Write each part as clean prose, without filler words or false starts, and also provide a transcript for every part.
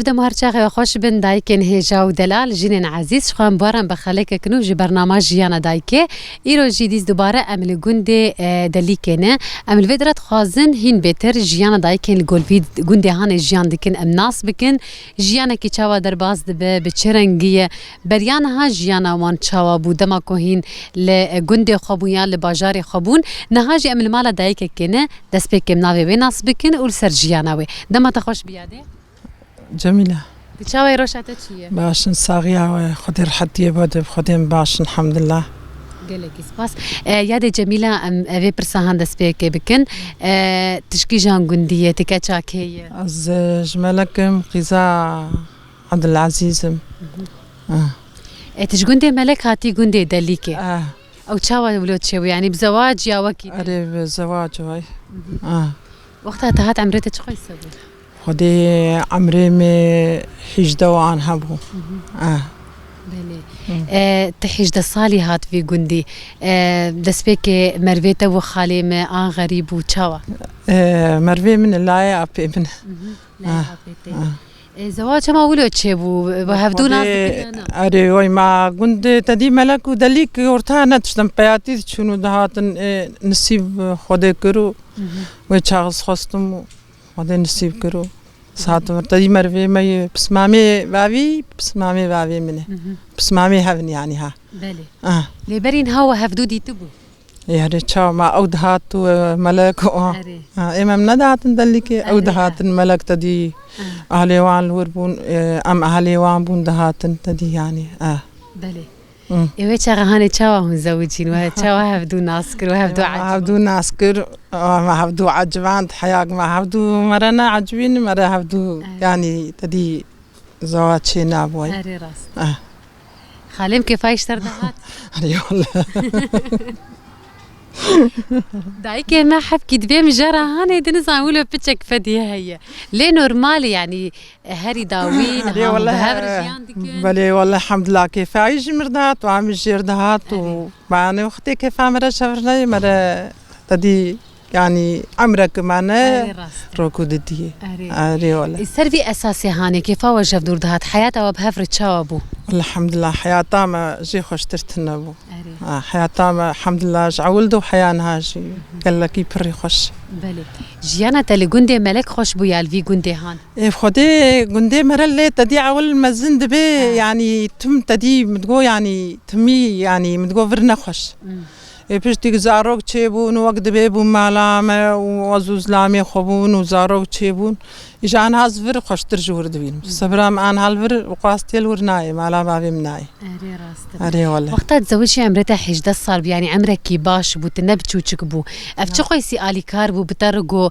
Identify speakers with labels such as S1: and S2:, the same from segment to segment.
S1: دمهر چاقی خوش بن دایکن هجا و دلال جنین عزیز شخوان بارن بخالک کنو جی برنامج جیانا دایکه ایرو جیدیز دوباره امل گنده دلیکنه امل ویدرات خوازن هین بهتر جیانا دایکن لگولوید گنده هان جیان دکن ام ناس بکن جیانا کی چاوا در باز دبه بچرنگیه بریان ها جیانا وان چاوا بودما کو هین لگنده خوبویان لباجار خوبون نهاجی امل مالا دایکه کنه دست بکم ناوی و ناس بکن اول سر جیانا وی دما تخوش بیاده
S2: جميلة.
S1: بتشاوي روشاتة شيء.
S2: باشن صاغية خدي رحتي بود خدين باشن الحمد لله.
S1: قالك سباس. يادي جميلة في برسان هندس بيك بكن تشكي جان جندية تكاتشاك هي.
S2: از جمالكم غذاء عبد العزيز.
S1: تشجندي ملك هاتي جندي دليكي. أو تشاوي ولود شوي يعني بزواج يا وكيد.
S2: أري بزواج هاي.
S1: وقتها تهات عمرتك شو يسوي؟
S2: خدي عمري مي حجدة وعن هبو.
S1: بله. تحجد الصالي هات في جندي. دس بيك مرويته وخالي ما غريب وتشاوا.
S2: مروي من الله أبي من.
S1: لا أبي. زواج ما ولو تشيبو وهفدو ناس كنا.
S2: أري وي ما جندي تدي ملك ودليك يورتها نتشتم بياتي شنو دهات نسيب خدي كرو. ويشخص خستم. خدي نسيب كرو. ساعات تدي مروي ما بسمامي بابي منه. بسمامي هفني يعني ها.
S1: بله. لبرين هوا هفدو دي تبو.
S2: يعني تشاو ما أودهات وملك إمام ندهات ندلك أودهات الملك تدي أهلي وان الوربون أم أهلي وان بون دهات تدي يعني
S1: بله. إيه شغهانة شوا مزوجين وشوا هفدو ناسكر وهفدو عجب.
S2: هفدو ناسكر ما هفدو عجبان حياك ما هفدو مرنا عجبين مرة هفدو يعني تدي زواج شينا بوي.
S1: أري راس. خالم كيف يشتر دهات؟
S2: أري والله.
S1: دايك ما حب كدبي مجرى هاني دنزا ولو بتشك فدي هي ليه نورمال يعني هاري داوين
S2: بلي والله الحمد لله كيف عايش مردات وعم جردات ومعني وقتي كيف عمرها شفرني مرة تدي يعني عمرك معنا ركودتي أري والله
S1: السرفي أساسي هاني كيف وجف دور دهات حياته وبهفر تشاوبو
S2: الحمد لله حياته ما جي خوش ترتنبو حياته ما الحمد لله جعولدو حيانها جي قال لك يبري خوش
S1: بلي جيانا تلي جندي ملك خوش بو يالفي جندي هان
S2: إيه خدي جندي مرة اللي تدي عول مزند به يعني تم تدي متقو يعني تمي يعني متقو فرنا خوش بيشتي زاروك تشيبون وقت بيبون مالامة وعزوز لامي خبون وزاروك تشيبون إجان هازفر خوش ترجور دوين صبرام أنا هالفر وقاستي الورناي مالا بابي مناي
S1: أري راست
S2: أري والله
S1: وقتها تزوجي عمرتها حجدة صار يعني عمرك كيباش بو تنبتشو تشكبو أفتشو قيسي آلي كاربو بترقو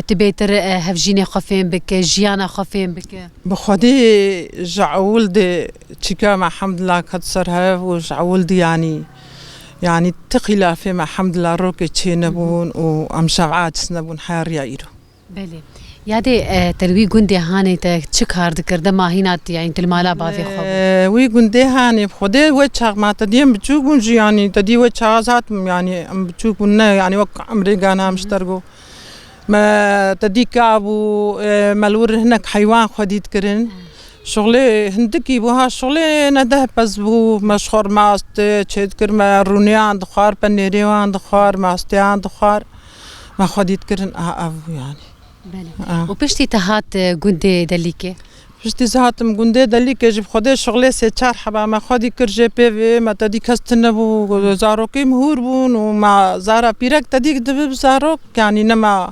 S1: تبيتر هفجيني خفين بك جيانا خفين بك
S2: بخدي جعول دي تشيكا مع حمد الله كتصرها وجعول دي يعني تقيلة فيما الحمد لله روكي تشينبون وأمشافعات سنبون حيار يعيرو
S1: بله يادي تلوي جندي هاني تشكار ذكر ما هنا يعني تلمالا بافي خب
S2: وي جندي هاني بخدي وجه ما تديم بتشوفون يعني تدي وجه ذات يعني بتشوفون يعني وق أمريكانا مشتركوا ما تدي كابو مالور هناك حيوان خديت كرن شغلي هندكي بوها شغلي نده بس بو مشهور ماست تشيد ما رونيان دخار بنيريوان دخار ماستيان دخار ما خديت كرن أبو يعني
S1: بله وبشتي تهات جندي دليكي
S2: بشتي زهاتم جندي دليكي جب خدي شغلي سيتشار حبا ما خدي كرجي بي ما تدي كستنبو زاروكي مهور بون وما زارا بيرك تدي دب زاروك يعني نما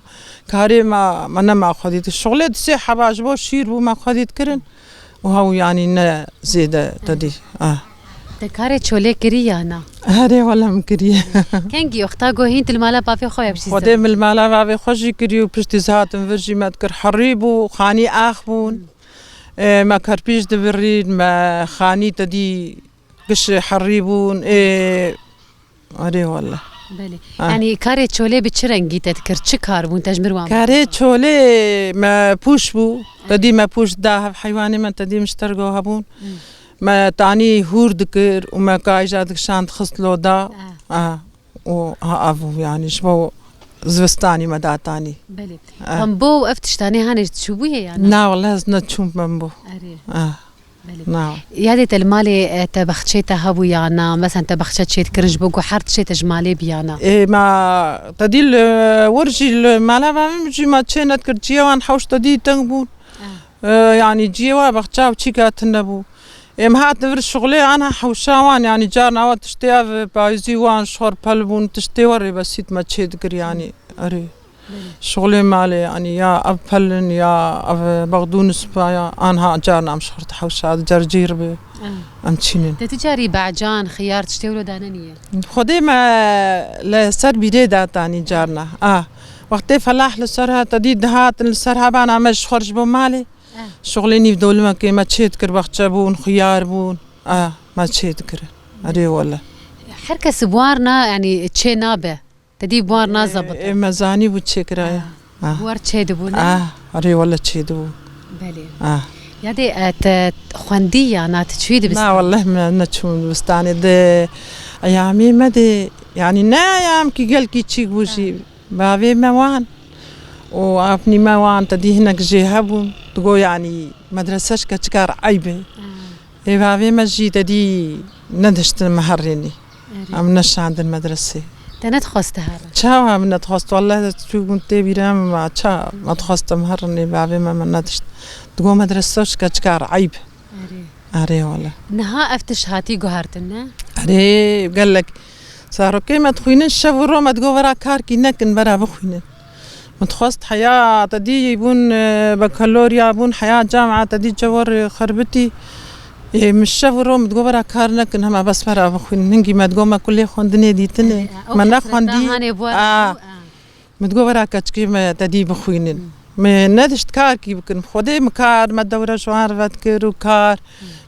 S2: كاري ما نما خديت الشغلي دسي حبا جبو شير بو ما خديت كرن وهو يعني زيادة تدي
S1: تكاري شولي كريه أنا
S2: هاري والله مكريه
S1: كنجي وقتها جوهين المالا بافي خويا بشي
S2: خدام المالا بافي خوشي كريو بشتي زهات نفرجي ما تكر حريبو خاني آخبون ما كربيش دبرين ما خاني تدي قش حريبون هاري والله
S1: بله يعني كاري شولي بتشرنجي تذكر شكار منتج مروان
S2: كاري شولي ما بوش بو تدي ما بوش داهب حيواني ما تدي مشترقو هبون ما تعني هور ذكر وما كايجا دك شان خصلو دا وها أبو يعني شبو زوستاني مداتاني
S1: بله هم بو افتشتاني هاني تشوبيه يعني
S2: نا والله زنا تشوم بمبو
S1: اري
S2: بله نعم
S1: يادت المالي تبخشيت هبو يانا مثلا تبخشت شيت كرنج بوكو حرت شيت جمالي بيانا
S2: إيه ما تديل ورجي المالا ما مجي ما تشينت كرجيا وان حوش تدي تنبون يعني جيوا بخشاو تشيكا تنبو ام هات نفر الشغلي انا حوشاوان يعني جارنا وات تشتيا بايزي وان شهر بلبون تشتي وري بسيت ما تشيدكر يعني اري شغلي مالي يعني يا أبلن يا بغدونس بايا أنا جارنا مش حرت حوشة جرجير ب أمشينين.
S1: تتجاري بعجان خيار تشتولو دانانية.
S2: خدي ما لسر بيدا تاني جارنا وقتي فلاح لسرها تديد هات لسرها بانا مش خرج بمالي شغليني بدول ما كي ما تشيتكر وقت بون خيار بون ما تشيتكر أري والله.
S1: حركة سبوارنا يعني تشينابه. تدي بوار نازبط
S2: مزاني وتشكرايا
S1: بوار تشيدبونا
S2: اري ولا تشيدبو
S1: بلي يادي خواندية انا تشويد بس
S2: لا والله ما نتشون بستاني ده ايامي ما دي يعني نا ايام كي قال كي تشيك بوشي بابي موان وابني موان تدي هناك جيهبون تقول يعني مدرسة كتكار عيبه بابي ما جي تدي ندشت مهريني ام نش عند المدرسة
S1: تنتخست هذا
S2: شاو من تخست والله شو كنت بيرام ما شا ما تخست مهرني بعد ما ندشت تقوم مدرسة كتكار عيب أري والله
S1: نها أفتش هاتي جوهرتنا
S2: أري قال لك صاروا كيما تخوين الشفرة ما تقول برا كار كينك برا بخوين متخست حياة تدي يبون بكالوريا بون حياة جامعة تدي جوار خربتي مش شافوا متقول برا كارنك إنها بس برا بخوين ننجي ما تقول ما كل خوندني ديتني ما نخوندي متقول برا كتشكي ما تدي بخوينين ما ندشت كار كي بكن خدي مكار ما دورة شوار فاتكر وكار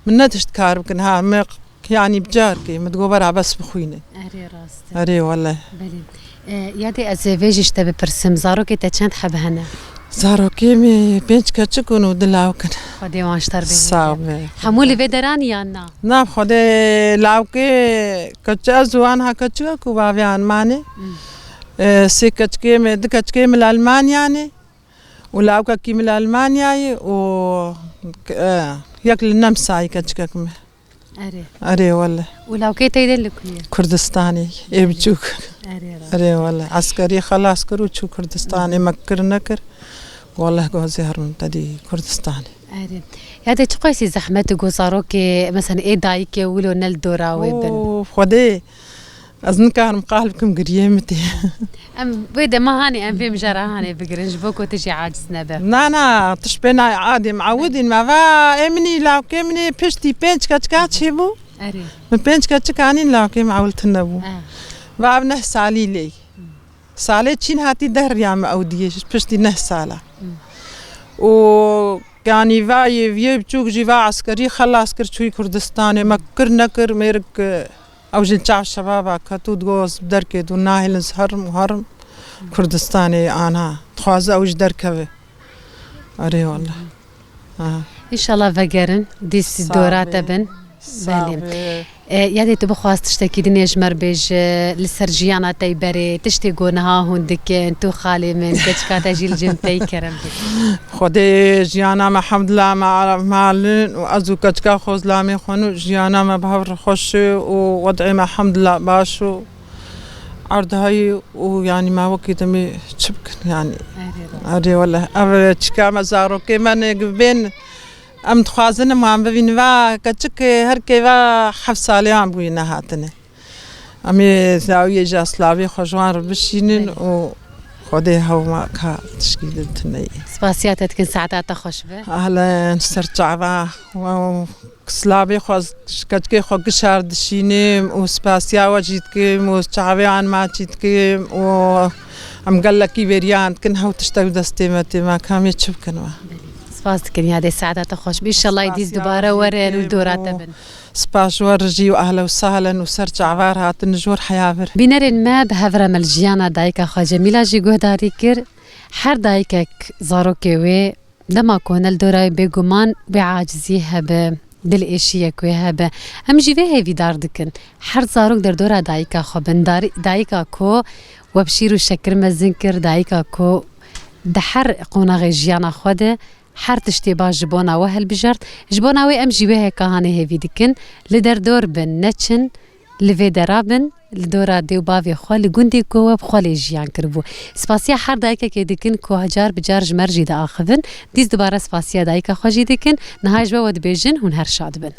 S2: من ندشت كار بكن ها يعني بجار كي متقول برا بس بخوينين
S1: أري راست
S2: أري والله
S1: بلي يادي أزواجش تبي برسم زارو كي تشانت حبهنا
S2: زارو كيمي بينش كتشكون ودلاوكن
S1: خدي وانشتر بيه
S2: صعب
S1: حمولي بدراني يانا
S2: نعم خدي لاوكي كتشازوان ها كتشكو بابيان ماني سي كتشكي من دكتشكي من ألمانيا يعني ولاوكا كي من ألمانيا و ياكل النمسا كتشكم أري والله
S1: ولو تيدن لك
S2: كردستاني يبجوك أري والله عسكري خلاص كروتشو كردستاني مكر نكر والله جوزي هرم تدي كردستاني
S1: أري هذا تقيسي زحمة جوزاروك مثلا إيه دايك ولو نلدورا ويبن
S2: خدي أظن كان مقالبكم قريمتي
S1: أم بيدا ما هاني أم في مجرى هاني بقرنج بوكو تجي عاجزنا به
S2: نا تشبينا عادي معودين ما فا إمني لاو كمني بيشتي بينش كاتشكاتشي بو
S1: أري
S2: من بينش كاتشكانين لاو كم عولت النبو وابنه سالي لي سالي تشين هاتي دهر يام أوديش بيشتي نه سالة و يعني فاي بيجوك جيفا عسكري خلاص كرشوي كردستاني مكر نكر ميرك أو جنتاع الشباب كتود جوز بدركة وناهل هرم وهرم كردستاني أنا تخاز أوج دركة أري والله
S1: إن شاء الله فجرن ديس دورات بن بالي يادي تبخواست تشتكي دنيش مربج للسرجيانا تيبري تشتيقونها هندك انتو خالي من كتشكاتا جيل جنتي كرم
S2: خدي جيانا ما حمد الله معلن وأزو كتشكا خوز لامي خونو جيانا ما بهور خوش ووضعي ما حمد الله باشو عرض هاي ويعني ما وقت مي تشبكن يعني أري والله أبى تشكا مزارو كمان بين أم تخازن ما عم ببين وا كتشك هركي وا حفصالي عم بينا هاتني أمي زاوية جاسلابي خجوان ربشينين و خدي هو ما كا تشكيل تني
S1: سباسيات تكن ساعات تخش به
S2: أهلا نسترجع با و سلابي خاز كتشكي خو شهر دشيني وسباسيا وجيتكي وشعبي عن ما جيتكي و أم قال لك بريان كن هو تشتغل دستي ما كام يتشبكن وا
S1: سباسكن هذه الساعات تخش بإن شاء الله يديز دوباره ورين والدورات تبن
S2: سباش ورجي وأهلا وسهلا وسرجع عبار هات النجور حيابر
S1: بنرن ما بهفرة ملجيانا دايكا خا جميلة جي جهداري كر حر دايكك زاروكي وي لما كون الدورة بيقومان بعاجزيها دل إيشيا كويها با هم جيفه هيفي دار دكن حر زاروك در دورة دايكا خا بنداري دايكا كو وبشیر و شکر مزن کر دایکا کو دحر قوناغ جیانا خوده هر تشتی با جبونا و هل بجرد جبونا و ام جیبه کهانه هیوی دکن لدر دور بن نچن لوی درابن لدورا دیو باوی خوالی گوندی کو و بخوالی جیان کربو سپاسیا هر دایکا که دکن کو هجار بجار جمرجی دا آخذن دیز دوباره سپاسیا دایکا خواجی دکن نهاج با ود بیجن هون هر شاد بن